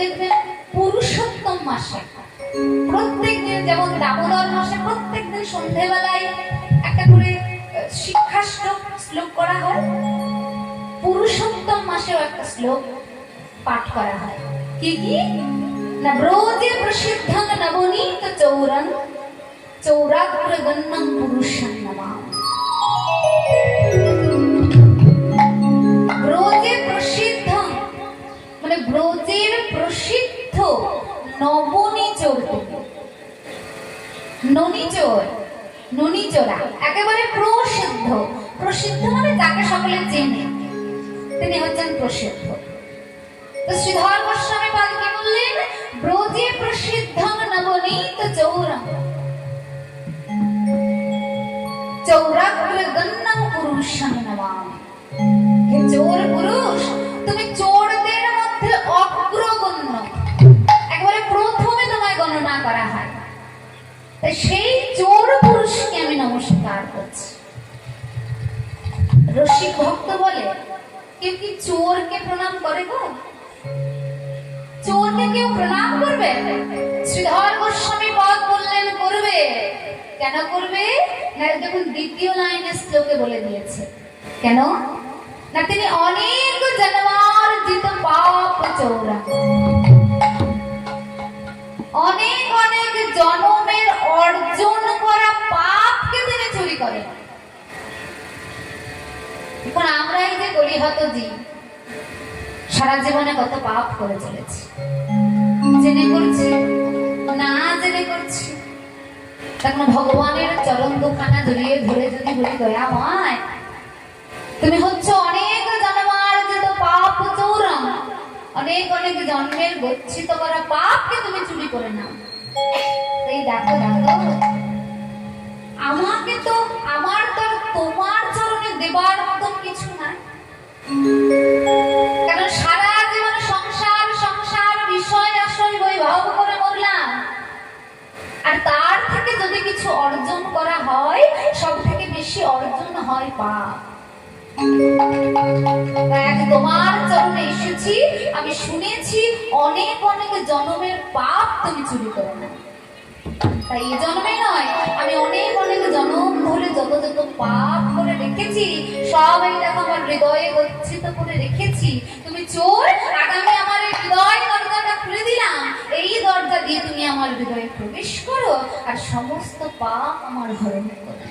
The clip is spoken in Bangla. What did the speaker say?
দেখবেন পুরুষোত্তম মাসে প্রত্যেকদিন, যেমন দামোদর মাসে প্রত্যেকদিন সন্ধ্যেবেলায় একটা করে শিক্ষা শ্লোক করা হয়, পুরুষোত্তম মাসেও একটা শ্লোক পাঠ করা হয়। কি কি না, ব্রজে প্রসিদ্ধং নবনীত চৌরং চৌরাগ্রগণ্যং পুরুষং নমামি। ব্রজে প্রসিদ্ধ মানে ব্রজের প্রসিদ্ধ নবনীচোর, ননীচোর, ননীচোরা একেবারে প্রসিদ্ধ। প্রসিদ্ধ মানে যাকে সকলে চেনে, তিনি হচ্ছেন প্রসিদ্ধ। তো শ্রীধর গোস্বামী পাদ কি বললেন? ব্রজে প্রসিদ্ধং নবনীত চৌরং চৌরাগ্রগণ্যং পুরুষং নমামি। হে চোর পুরুষ, তুমি চোরদের মধ্যে অগ্রগণ্য, একেবারে প্রথমে তোমায় গণনা করা হয়, তাই সেই চোর পুরুষকে আমি নমস্কার করছি। রসিক ভক্ত বলে, কেউ কি চোরকে প্রণাম করে গো? চোরকে কেউ প্রণাম করবে? শ্রীধর গোস্বামী পদ বললেন করবে। কেন করবে না, দেখুন দ্বিতীয় লাইনে শ্লোকে বলে দিয়েছে। কেন না, তিনি অনেক জন্মার্জিত পাপ চৌরা, অনেক অনেক জন্মের অর্জন করা পাপকে তিনি চুরি করেন। এখন আমরা এই যে করি হত জীব, সারা জীবনে কত পাপ করে চলেছি, জেনে করছি না জেনে করছি। তখন ভগবানের চরণ দুখানা জড়িয়ে ধরে যদি বলি, দয়াময় তুমি হচ্ছে অনেক জন্মার্জিত পাপ চৌরম, অনেক অনেক জন্মের গচ্ছিত করা পাপকে তুমি চুরি করে নাও। এই দেখো দেখো, আমাকে তো, আমার তো তোমার চরণে দেবার মতো কিছু নাই। কারণ সারা জীবন সংসার সংসার বিষয় আশয় বৈভব করে মরলাম, আর তার থেকে যদি কিছু অর্জন করা হয়, সব থেকে বেশি অর্জন হয় পাপ। তোমার চরণে এসেছি, আমি শুনেছি অনেক অনেক জন্মের পাপ তুমি চুরি করো না। তাই এই জন্মে নয়, আমি অনেক অনেক জন্ম ধরে যত যত পাপ করে রেখেছি, সব এই দেখো আমার হৃদয়ে গচ্ছিত করে রেখেছি। তুমি চোর, আগামী আমার এই হৃদয় দরজাটা খুলে দিলাম, এই দরজা দিয়ে তুমি আমার হৃদয়ে প্রবেশ করো আর সমস্ত পাপ আমার হরণ করো।